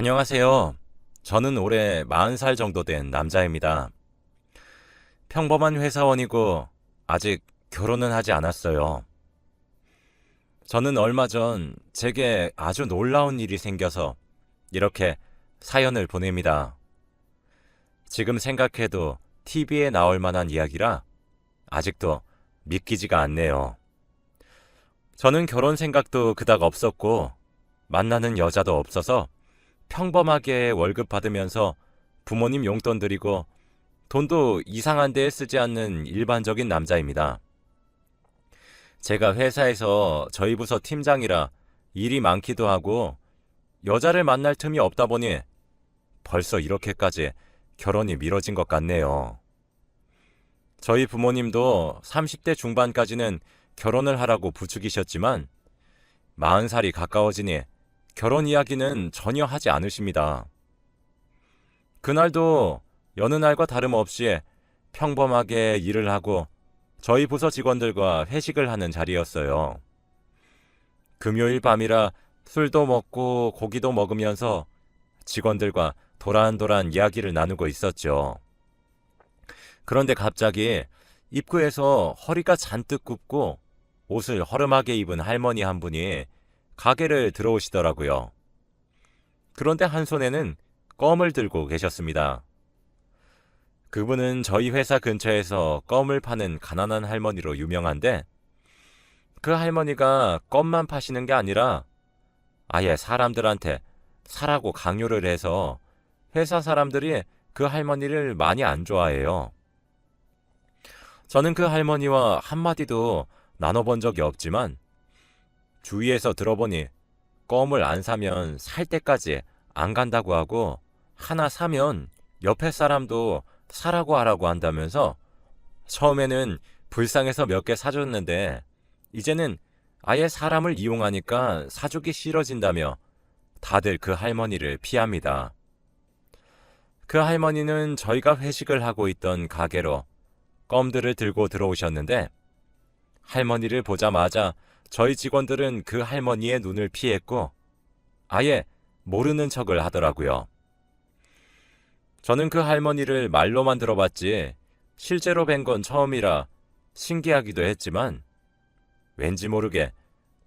안녕하세요. 저는 올해 40살 정도 된 남자입니다. 평범한 회사원이고 아직 결혼은 하지 않았어요. 저는 얼마 전 제게 아주 놀라운 일이 생겨서 이렇게 사연을 보냅니다. 지금 생각해도 TV에 나올 만한 이야기라 아직도 믿기지가 않네요. 저는 결혼 생각도 그닥 없었고 만나는 여자도 없어서 평범하게 월급 받으면서 부모님 용돈 드리고 돈도 이상한 데에 쓰지 않는 일반적인 남자입니다. 제가 회사에서 저희 부서 팀장이라 일이 많기도 하고 여자를 만날 틈이 없다 보니 벌써 이렇게까지 결혼이 미뤄진 것 같네요. 저희 부모님도 30대 중반까지는 결혼을 하라고 부추기셨지만 40살이 가까워지니 결혼 이야기는 전혀 하지 않으십니다. 그날도 여느 날과 다름없이 평범하게 일을 하고 저희 부서 직원들과 회식을 하는 자리였어요. 금요일 밤이라 술도 먹고 고기도 먹으면서 직원들과 도란도란 이야기를 나누고 있었죠. 그런데 갑자기 입구에서 허리가 잔뜩 굽고 옷을 허름하게 입은 할머니 한 분이 가게를 들어오시더라고요. 그런데 한 손에는 껌을 들고 계셨습니다. 그분은 저희 회사 근처에서 껌을 파는 가난한 할머니로 유명한데 그 할머니가 껌만 파시는 게 아니라 아예 사람들한테 사라고 강요를 해서 회사 사람들이 그 할머니를 많이 안 좋아해요. 저는 그 할머니와 한마디도 나눠본 적이 없지만 주위에서 들어보니 껌을 안 사면 살 때까지 안 간다고 하고 하나 사면 옆에 사람도 사라고 하라고 한다면서 처음에는 불쌍해서 몇 개 사줬는데 이제는 아예 사람을 이용하니까 사주기 싫어진다며 다들 그 할머니를 피합니다. 그 할머니는 저희가 회식을 하고 있던 가게로 껌들을 들고 들어오셨는데 할머니를 보자마자 저희 직원들은 그 할머니의 눈을 피했고 아예 모르는 척을 하더라고요. 저는 그 할머니를 말로만 들어봤지 실제로 뵌 건 처음이라 신기하기도 했지만 왠지 모르게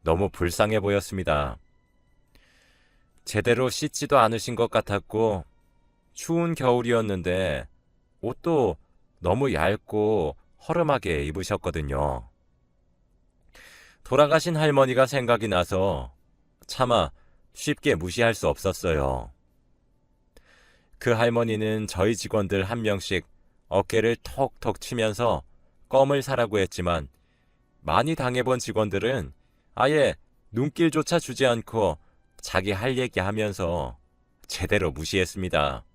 너무 불쌍해 보였습니다. 제대로 씻지도 않으신 것 같았고 추운 겨울이었는데 옷도 너무 얇고 허름하게 입으셨거든요. 돌아가신 할머니가 생각이 나서 차마 쉽게 무시할 수 없었어요. 그 할머니는 저희 직원들 한 명씩 어깨를 톡톡 치면서 껌을 사라고 했지만 많이 당해본 직원들은 아예 눈길조차 주지 않고 자기 할 얘기 하면서 제대로 무시했습니다.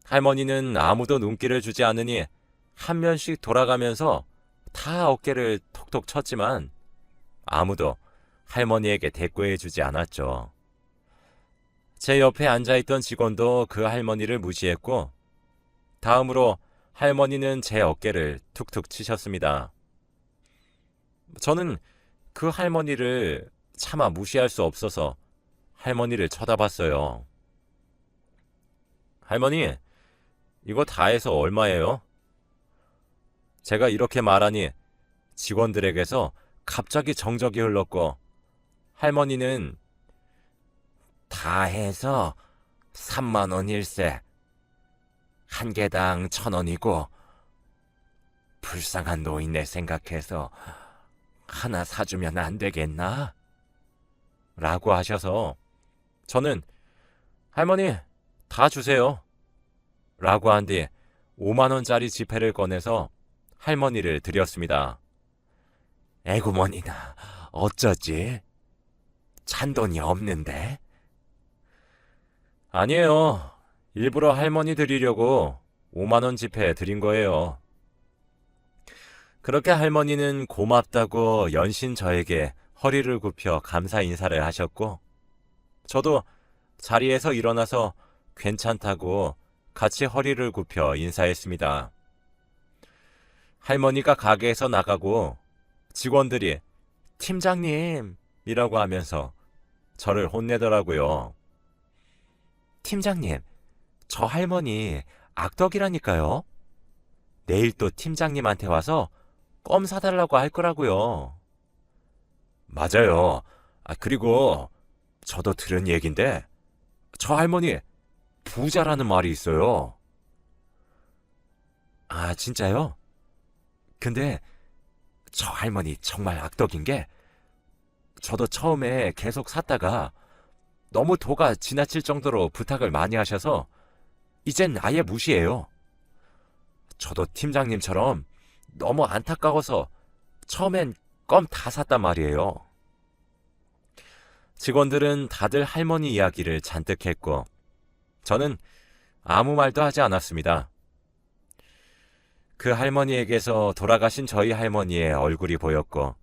할머니는 아무도 눈길을 주지 않으니 한 면씩 돌아가면서 다 어깨를 톡톡 쳤지만 아무도 할머니에게 대꾸해 주지 않았죠. 제 옆에 앉아있던 직원도 그 할머니를 무시했고 다음으로 할머니는 제 어깨를 툭툭 치셨습니다. 저는 그 할머니를 차마 무시할 수 없어서 할머니를 쳐다봤어요. 할머니, 이거 다 해서 얼마예요? 제가 이렇게 말하니 직원들에게서 갑자기 정적이 흘렀고 할머니는 다 해서 3만 원일세. 한 개당 1,000원이고 불쌍한 노인네 생각해서 하나 사주면 안 되겠나? 라고 하셔서 저는 할머니 다 주세요. 라고 한 뒤 5만 원짜리 지폐를 꺼내서 할머니를 드렸습니다. 에구머니나 어쩌지? 잔돈이 없는데? 아니에요. 일부러 할머니 드리려고 5만 원 지폐 드린 거예요. 그렇게 할머니는 고맙다고 연신 저에게 허리를 굽혀 감사 인사를 하셨고 저도 자리에서 일어나서 괜찮다고 같이 허리를 굽혀 인사했습니다. 할머니가 가게에서 나가고 직원들이 팀장님이라고 하면서 저를 혼내더라고요. 팀장님, 저 할머니 악덕이라니까요. 내일 또 팀장님한테 와서 껌 사달라고 할 거라고요. 맞아요. 그리고 저도 들은 얘긴데 저 할머니 부자라는 말이 있어요. 아, 진짜요? 근데 저 할머니 정말 악덕인 게 저도 처음에 계속 샀다가 너무 도가 지나칠 정도로 부탁을 많이 하셔서 이젠 아예 무시해요. 저도 팀장님처럼 너무 안타까워서 처음엔 껌 다 샀단 말이에요. 직원들은 다들 할머니 이야기를 잔뜩 했고 저는 아무 말도 하지 않았습니다. 그 할머니에게서 돌아가신 저희 할머니의 얼굴이 보였고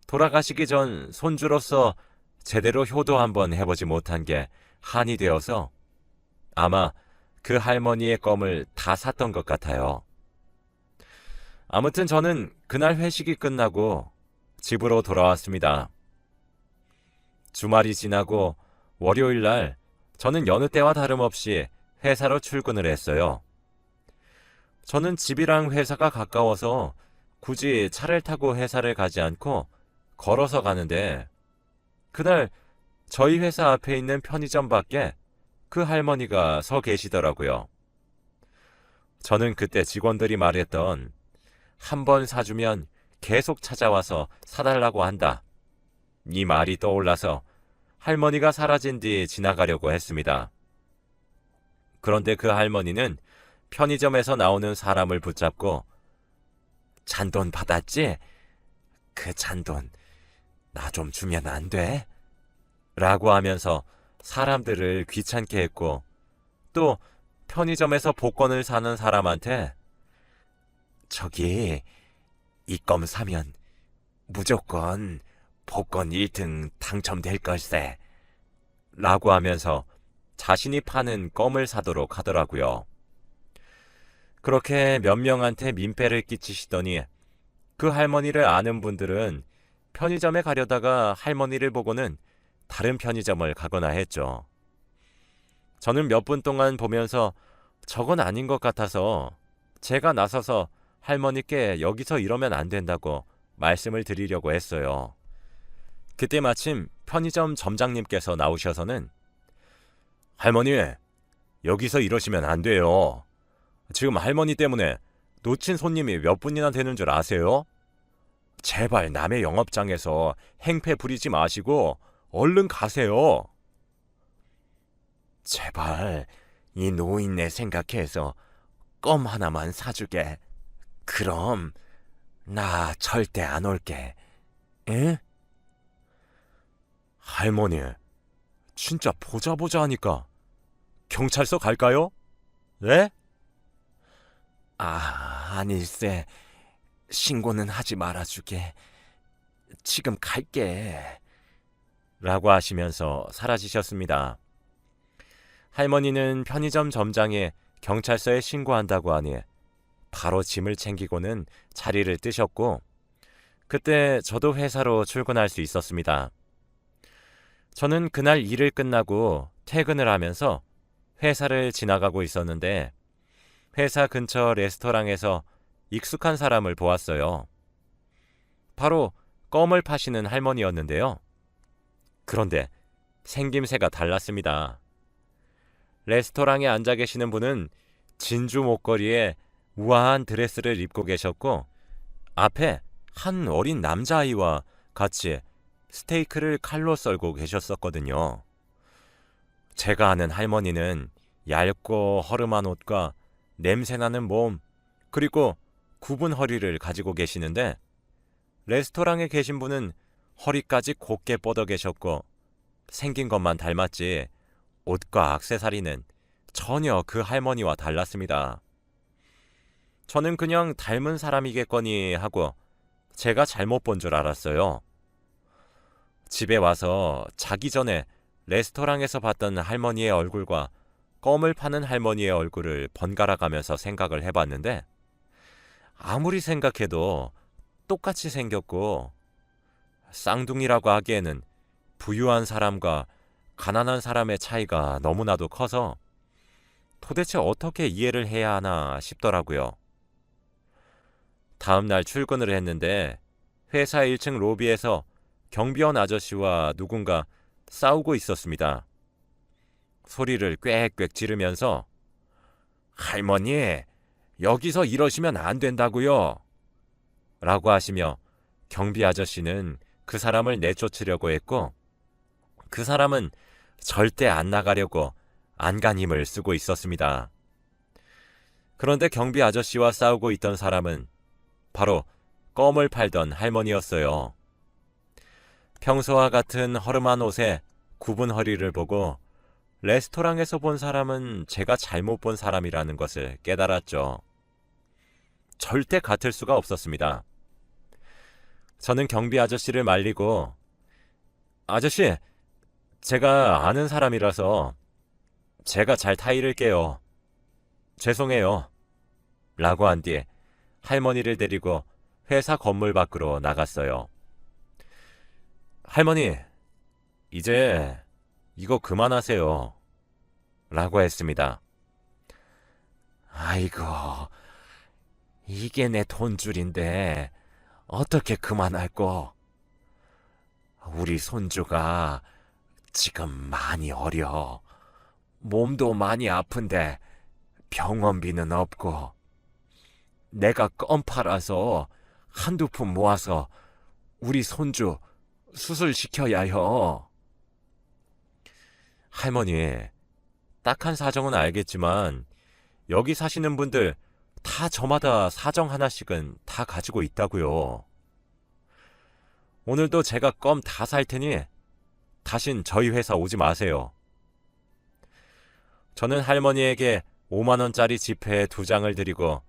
돌아가시기 전 손주로서 제대로 효도 한번 해보지 못한 게 한이 되어서 아마 그 할머니의 껌을 다 샀던 것 같아요. 아무튼 저는 그날 회식이 끝나고 집으로 돌아왔습니다. 주말이 지나고 월요일 날 저는 여느 때와 다름없이 회사로 출근을 했어요. 저는 집이랑 회사가 가까워서 굳이 차를 타고 회사를 가지 않고 걸어서 가는데 그날 저희 회사 앞에 있는 편의점 밖에 그 할머니가 서 계시더라고요. 저는 그때 직원들이 말했던 한 번 사주면 계속 찾아와서 사달라고 한다. 이 말이 떠올라서 할머니가 사라진 뒤 지나가려고 했습니다. 그런데 그 할머니는 편의점에서 나오는 사람을 붙잡고 잔돈 받았지? 그 잔돈 나 좀 주면 안 돼? 라고 하면서 사람들을 귀찮게 했고 또 편의점에서 복권을 사는 사람한테 저기 이 껌 사면 무조건 복권 1등 당첨될 걸세 라고 하면서 자신이 파는 껌을 사도록 하더라고요. 그렇게 몇 명한테 민폐를 끼치시더니 그 할머니를 아는 분들은 편의점에 가려다가 할머니를 보고는 다른 편의점을 가거나 했죠. 저는 몇 분 동안 보면서 저건 아닌 것 같아서 제가 나서서 할머니께 여기서 이러면 안 된다고 말씀을 드리려고 했어요. 그때 마침 편의점 점장님께서 나오셔서는 할머니, 여기서 이러시면 안 돼요. 지금 할머니 때문에 놓친 손님이 몇 분이나 되는 줄 아세요? 제발 남의 영업장에서 행패 부리지 마시고 얼른 가세요. 제발 이 노인네 생각해서 껌 하나만 사주게. 그럼 나 절대 안 올게. 응? 할머니, 진짜 보자 하니까 경찰서 갈까요? 네? 아닐세. 신고는 하지 말아주게. 지금 갈게. 라고 하시면서 사라지셨습니다. 할머니는 편의점 점장에 경찰서에 신고한다고 하니 바로 짐을 챙기고는 자리를 뜨셨고 그때 저도 회사로 출근할 수 있었습니다. 저는 그날 일을 끝나고 퇴근을 하면서 회사를 지나가고 있었는데 회사 근처 레스토랑에서 익숙한 사람을 보았어요. 바로 껌을 파시는 할머니였는데요. 그런데 생김새가 달랐습니다. 레스토랑에 앉아 계시는 분은 진주 목걸이에 우아한 드레스를 입고 계셨고 앞에 한 어린 남자아이와 같이 스테이크를 칼로 썰고 계셨었거든요. 제가 아는 할머니는 얇고 허름한 옷과 냄새나는 몸 그리고 굽은 허리를 가지고 계시는데 레스토랑에 계신 분은 허리까지 곧게 뻗어 계셨고 생긴 것만 닮았지 옷과 액세서리는 전혀 그 할머니와 달랐습니다. 저는 그냥 닮은 사람이겠거니 하고 제가 잘못 본 줄 알았어요. 집에 와서 자기 전에 레스토랑에서 봤던 할머니의 얼굴과 껌을 파는 할머니의 얼굴을 번갈아 가면서 생각을 해봤는데 아무리 생각해도 똑같이 생겼고 쌍둥이라고 하기에는 부유한 사람과 가난한 사람의 차이가 너무나도 커서 도대체 어떻게 이해를 해야 하나 싶더라고요. 다음 날 출근을 했는데 회사 1층 로비에서 경비원 아저씨와 누군가 싸우고 있었습니다. 소리를 꽥꽥 지르면서 할머니, 여기서 이러시면 안 된다고요. 라고 하시며 경비 아저씨는 그 사람을 내쫓으려고 했고 그 사람은 절대 안 나가려고 안간힘을 쓰고 있었습니다. 그런데 경비 아저씨와 싸우고 있던 사람은 바로 껌을 팔던 할머니였어요. 평소와 같은 허름한 옷에 굽은 허리를 보고 레스토랑에서 본 사람은 제가 잘못 본 사람이라는 것을 깨달았죠. 절대 같을 수가 없었습니다. 저는 경비 아저씨를 말리고 아저씨, 제가 아는 사람이라서 제가 잘 타이를게요. 죄송해요. 라고 한 뒤에 할머니를 데리고 회사 건물 밖으로 나갔어요. 할머니, 이제 이거 그만하세요. 라고 했습니다. 아이고, 이게 내 돈줄인데 어떻게 그만할꼬? 우리 손주가 지금 많이 어려. 몸도 많이 아픈데 병원비는 없고 내가 껌 팔아서 한두 푼 모아서 우리 손주 수술시켜야요. 할머니, 딱한 사정은 알겠지만 여기 사시는 분들 다 저마다 사정 하나씩은 다 가지고 있다고요. 오늘도 제가 껌 다 살 테니 다신 저희 회사 오지 마세요. 저는 할머니에게 5만 원짜리 지폐 2장을 드리고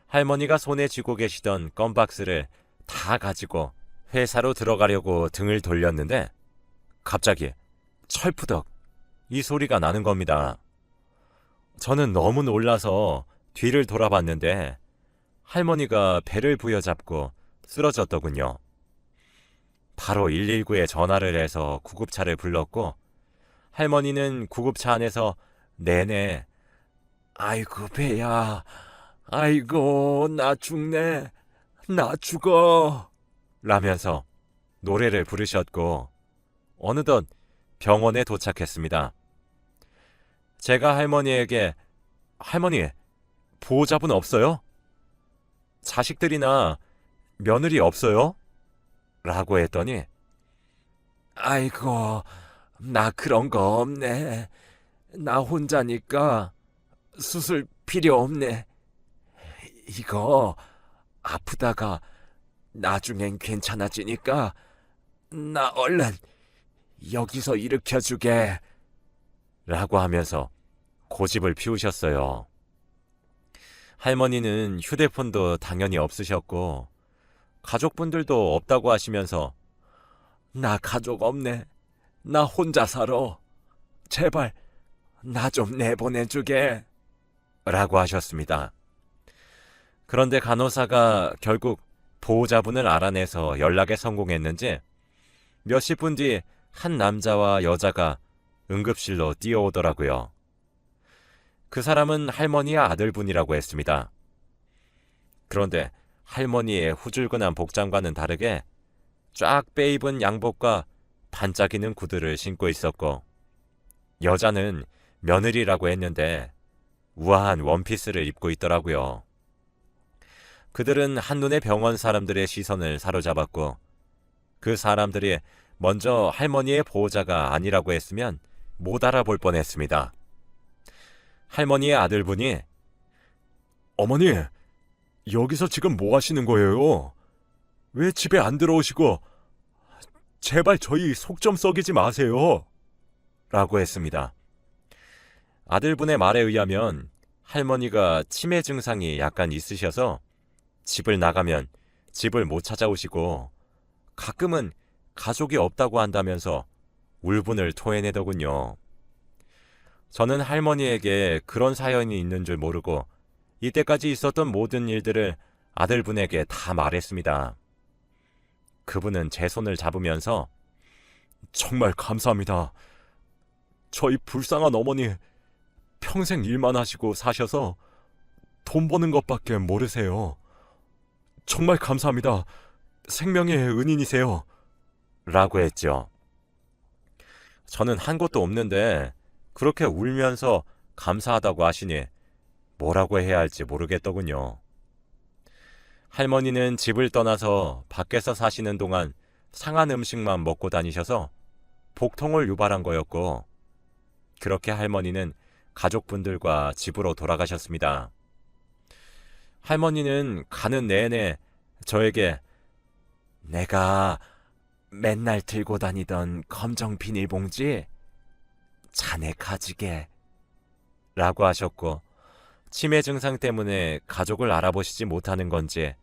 할머니가 손에 쥐고 계시던 껌박스를 다 가지고 회사로 들어가려고 등을 돌렸는데 갑자기 철푸덕 이 소리가 나는 겁니다. 저는 너무 놀라서 뒤를 돌아봤는데 할머니가 배를 부여잡고 쓰러졌더군요. 바로 119에 전화를 해서 구급차를 불렀고 할머니는 구급차 안에서 내내 아이고 배야, 아이고 나 죽네, 나 죽어 라면서 노래를 부르셨고 어느덧 병원에 도착했습니다. 제가 할머니에게 할머니, 보호자분 없어요? 자식들이나 며느리 없어요? 라고 했더니 아이고 나 그런 거 없네. 나 혼자니까 수술 필요 없네. 이거 아프다가 나중엔 괜찮아지니까 나 얼른 여기서 일으켜주게 라고 하면서 고집을 피우셨어요. 할머니는 휴대폰도 당연히 없으셨고 가족분들도 없다고 하시면서 나 가족 없네. 나 혼자 살아. 제발 나 좀 내보내주게 라고 하셨습니다. 그런데 간호사가 결국 보호자분을 알아내서 연락에 성공했는지 몇십 분 뒤 한 남자와 여자가 응급실로 뛰어오더라고요. 그 사람은 할머니의 아들분이라고 했습니다. 그런데 할머니의 후줄근한 복장과는 다르게 쫙 빼입은 양복과 반짝이는 구두를 신고 있었고 여자는 며느리라고 했는데 우아한 원피스를 입고 있더라고요. 그들은 한눈에 병원 사람들의 시선을 사로잡았고 그 사람들이 먼저 할머니의 보호자가 아니라고 했으면 못 알아볼 뻔했습니다. 할머니의 아들분이 어머니, 여기서 지금 뭐 하시는 거예요? 왜 집에 안 들어오시고 제발 저희 속 좀 썩이지 마세요 라고 했습니다. 아들분의 말에 의하면 할머니가 치매 증상이 약간 있으셔서 집을 나가면 집을 못 찾아오시고 가끔은 가족이 없다고 한다면서 울분을 토해내더군요. 저는 할머니에게 그런 사연이 있는 줄 모르고 이때까지 있었던 모든 일들을 아들분에게 다 말했습니다. 그분은 제 손을 잡으면서 정말 감사합니다. 저희 불쌍한 어머니 평생 일만 하시고 사셔서 돈 버는 것밖에 모르세요. 정말 감사합니다. 생명의 은인이세요. 라고 했죠. 저는 한 것도 없는데 그렇게 울면서 감사하다고 하시니 뭐라고 해야 할지 모르겠더군요. 할머니는 집을 떠나서 밖에서 사시는 동안 상한 음식만 먹고 다니셔서 복통을 유발한 거였고, 그렇게 할머니는 가족분들과 집으로 돌아가셨습니다. 할머니는 가는 내내 저에게 내가 맨날 들고 다니던 검정 비닐봉지 자네 가지게 라고 하셨고, 치매 증상 때문에 가족을 알아보시지 못하는 건지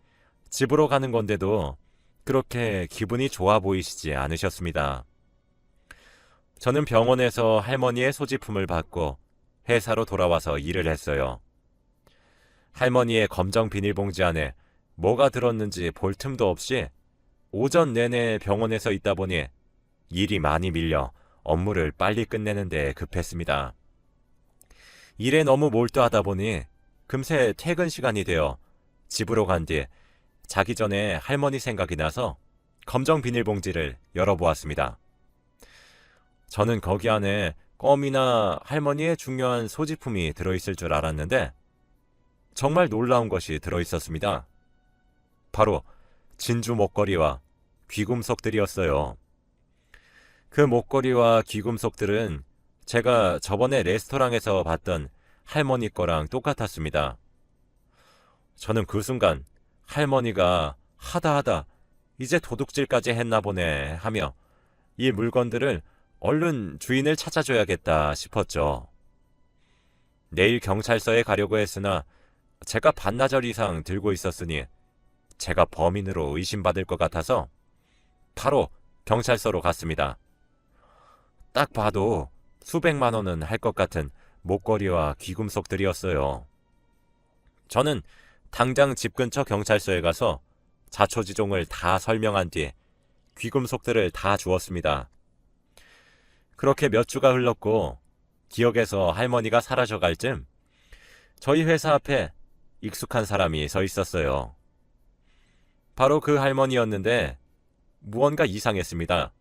집으로 가는 건데도 그렇게 기분이 좋아 보이시지 않으셨습니다. 저는 병원에서 할머니의 소지품을 받고 회사로 돌아와서 일을 했어요. 할머니의 검정 비닐봉지 안에 뭐가 들었는지 볼 틈도 없이 오전 내내 병원에서 있다 보니 일이 많이 밀려 업무를 빨리 끝내는 데 급했습니다. 일에 너무 몰두하다 보니 금세 퇴근 시간이 되어 집으로 간 뒤 자기 전에 할머니 생각이 나서 검정 비닐봉지를 열어보았습니다. 저는 거기 안에 껌이나 할머니의 중요한 소지품이 들어있을 줄 알았는데 정말 놀라운 것이 들어있었습니다. 바로 진주 목걸이와 귀금속들이었어요. 그 목걸이와 귀금속들은 제가 저번에 레스토랑에서 봤던 할머니 거랑 똑같았습니다. 저는 그 순간 할머니가 하다 이제 도둑질까지 했나 보네 하며 이 물건들을 얼른 주인을 찾아줘야겠다 싶었죠. 내일 경찰서에 가려고 했으나 제가 반나절 이상 들고 있었으니 제가 범인으로 의심받을 것 같아서 바로 경찰서로 갔습니다. 딱 봐도 수백만 원은 할 것 같은 목걸이와 귀금속들이었어요. 저는 당장 집 근처 경찰서에 가서 자초지종을 다 설명한 뒤 귀금속들을 다 주었습니다. 그렇게 몇 주가 흘렀고 기억에서 할머니가 사라져갈 쯤 저희 회사 앞에 익숙한 사람이 서 있었어요. 바로 그 할머니였는데 무언가 이상했습니다.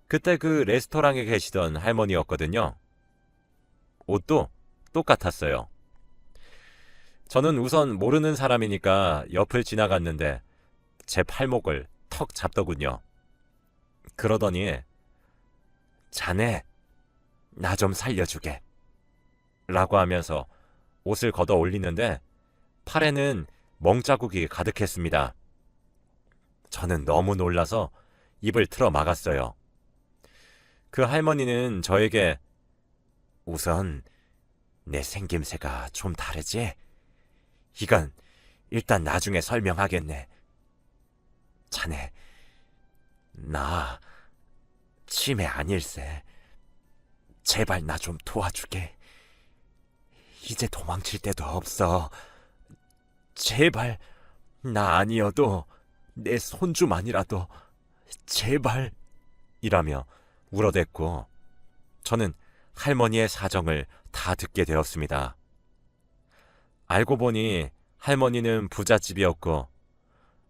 그때 그 레스토랑에 계시던 할머니였거든요. 옷도 똑같았어요. 저는 우선 모르는 사람이니까 옆을 지나갔는데 제 팔목을 턱 잡더군요. 그러더니 자네 나 좀 살려주게 라고 하면서 옷을 걷어 올리는데 팔에는 멍자국이 가득했습니다. 저는 너무 놀라서 입을 틀어 막았어요. 그 할머니는 저에게 우선 내 생김새가 좀 다르지? 이건 일단 나중에 설명하겠네. 자네 나 치매 아닐세. 제발 나 좀 도와주게. 이제 도망칠 데도 없어. 제발 나 아니어도 내 손주만이라도 제발 이라며 울어댔고 저는 할머니의 사정을 다 듣게 되었습니다. 알고 보니 할머니는 부잣집이었고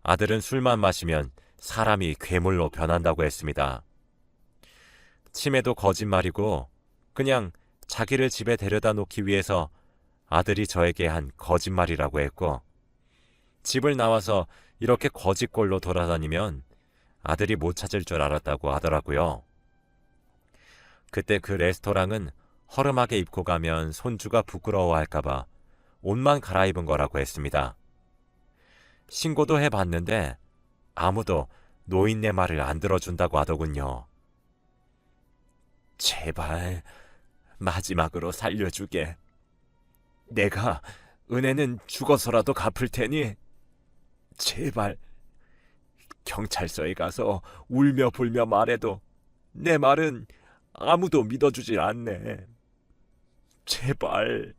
아들은 술만 마시면 사람이 괴물로 변한다고 했습니다. 치매도 거짓말이고 그냥 자기를 집에 데려다 놓기 위해서 아들이 저에게 한 거짓말이라고 했고 집을 나와서 이렇게 거짓골로 돌아다니면 아들이 못 찾을 줄 알았다고 하더라고요. 그때 그 레스토랑은 허름하게 입고 가면 손주가 부끄러워할까봐 옷만 갈아입은 거라고 했습니다. 신고도 해봤는데 아무도 노인네 말을 안 들어준다고 하더군요. 제발 마지막으로 살려주게. 내가 은혜는 죽어서라도 갚을 테니 제발. 경찰서에 가서 울며 불며 말해도 내 말은 아무도 믿어주질 않네. 제발.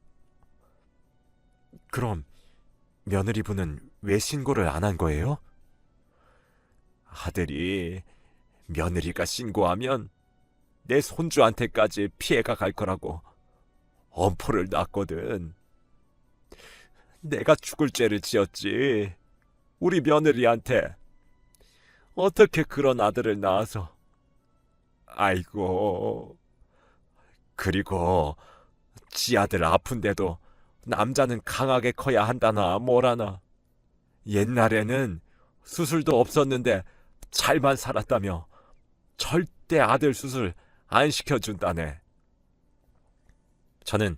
그럼 며느리분은 왜 신고를 안 한 거예요? 아들이 며느리가 신고하면 내 손주한테까지 피해가 갈 거라고 엄포를 놨거든. 내가 죽을 죄를 지었지. 우리 며느리한테 어떻게 그런 아들을 낳아서. 아이고. 그리고 지 아들 아픈데도 남자는 강하게 커야 한다나 뭐라나. 옛날에는 수술도 없었는데 잘만 살았다며 절대 아들 수술 안 시켜준다네. 저는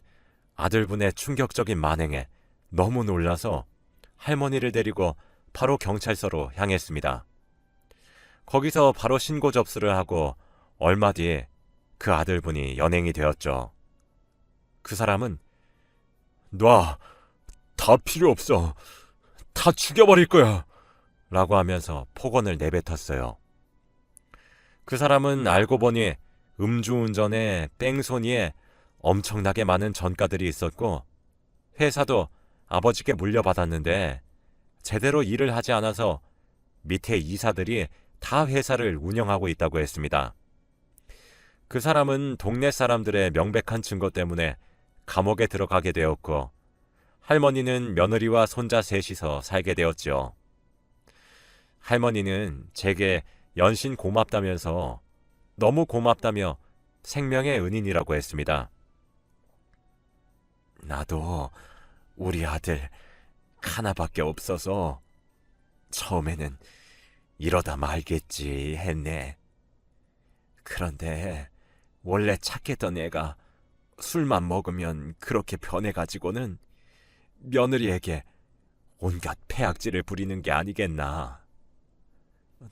아들분의 충격적인 만행에 너무 놀라서 할머니를 데리고 바로 경찰서로 향했습니다. 거기서 바로 신고 접수를 하고 얼마 뒤에 그 아들분이 연행이 되었죠. 그 사람은 놔, 다 필요 없어. 다 죽여버릴 거야. 라고 하면서 폭언을 내뱉었어요. 그 사람은 알고 보니 음주운전에 뺑소니에 엄청나게 많은 전과들이 있었고 회사도 아버지께 물려받았는데 제대로 일을 하지 않아서 밑에 이사들이 다 회사를 운영하고 있다고 했습니다. 그 사람은 동네 사람들의 명백한 증거 때문에 감옥에 들어가게 되었고 할머니는 며느리와 손자 셋이서 살게 되었죠. 할머니는 제게 연신 고맙다면서 너무 고맙다며 생명의 은인이라고 했습니다. 나도 우리 아들 하나밖에 없어서 처음에는 이러다 말겠지 했네. 그런데 원래 착했던 애가 술만 먹으면 그렇게 변해가지고는 며느리에게 온갖 폐악질을 부리는 게 아니겠나.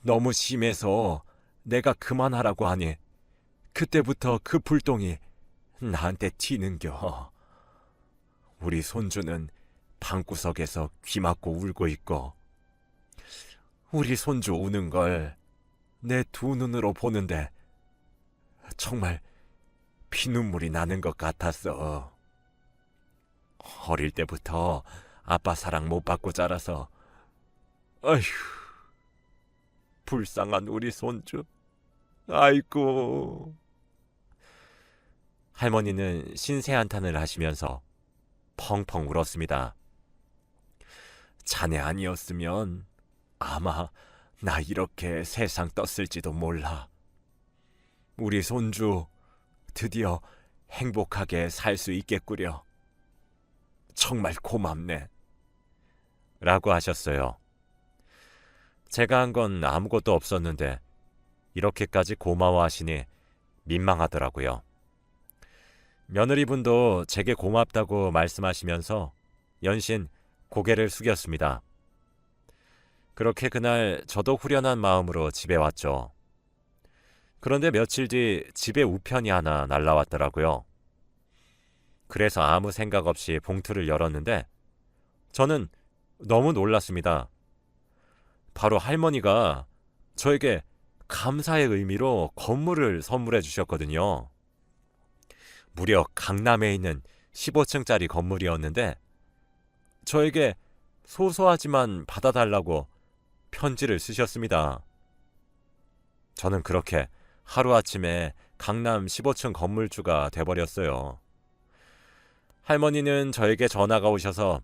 너무 심해서 내가 그만하라고 하니 그때부터 그 불똥이 나한테 튀는겨. 우리 손주는 방구석에서 귀 막고 울고 있고 우리 손주 우는 걸 내 두 눈으로 보는데 정말 피눈물이 나는 것 같았어. 어릴 때부터 아빠 사랑 못 받고 자라서 아휴, 불쌍한 우리 손주. 아이고. 할머니는 신세한탄을 하시면서 펑펑 울었습니다. 자네 아니었으면 아마 나 이렇게 세상 떴을지도 몰라. 우리 손주 드디어 행복하게 살 수 있겠구려. 정말 고맙네. 라고 하셨어요. 제가 한 건 아무것도 없었는데 이렇게까지 고마워하시니 민망하더라고요. 며느리분도 제게 고맙다고 말씀하시면서 연신 고개를 숙였습니다. 그렇게 그날 저도 후련한 마음으로 집에 왔죠. 그런데 며칠 뒤 집에 우편이 하나 날라왔더라고요. 그래서 아무 생각 없이 봉투를 열었는데 저는 너무 놀랐습니다. 바로 할머니가 저에게 감사의 의미로 건물을 선물해 주셨거든요. 무려 강남에 있는 15층짜리 건물이었는데 저에게 소소하지만 받아달라고 편지를 쓰셨습니다. 저는 그렇게 하루아침에 강남 15층 건물주가 돼버렸어요. 할머니는 저에게 전화가 오셔서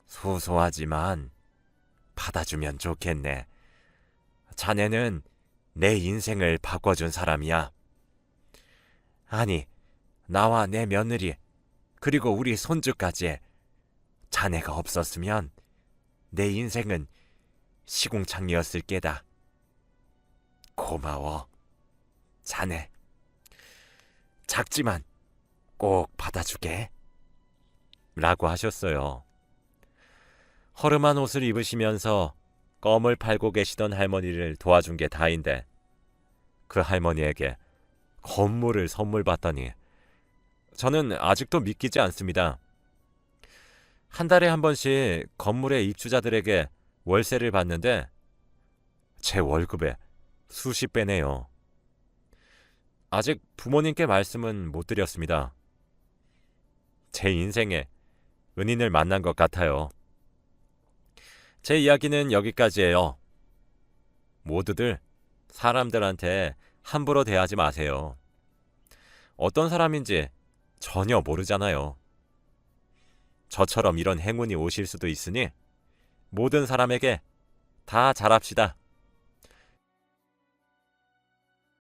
소소하지만 받아주면 좋겠네. 자네는 내 인생을 바꿔준 사람이야. 아니, 나와 내 며느리 그리고 우리 손주까지 자네가 없었으면 내 인생은 시궁창이었을 게다. 고마워, 자네. 작지만 꼭 받아주게. 라고 하셨어요. 허름한 옷을 입으시면서 껌을 팔고 계시던 할머니를 도와준 게 다인데 그 할머니에게 건물을 선물 받다니 저는 아직도 믿기지 않습니다. 한 달에 한 번씩 건물의 입주자들에게 월세를 받는데 제 월급의 수십 배네요. 아직 부모님께 말씀은 못 드렸습니다. 제 인생에 은인을 만난 것 같아요. 제 이야기는 여기까지예요. 모두들 사람들한테 함부로 대하지 마세요. 어떤 사람인지 전혀 모르잖아요. 저처럼 이런 행운이 오실 수도 있으니 모든 사람에게 다 잘합시다.